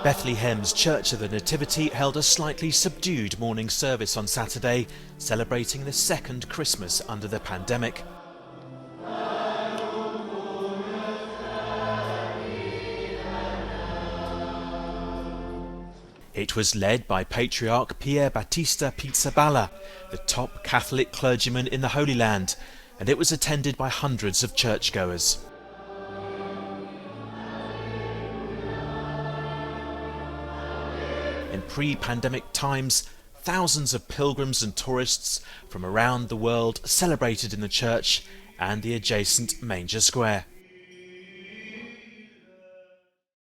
Bethlehem's Church of the Nativity held a slightly subdued morning service on Saturday, celebrating the second Christmas under the pandemic. It was led by Patriarch Pierbattista Pizzaballa, the top Catholic clergyman in the Holy Land, and it was attended by hundreds of churchgoers. In pre-pandemic times, thousands of pilgrims and tourists from around the world celebrated in the church and the adjacent Manger Square.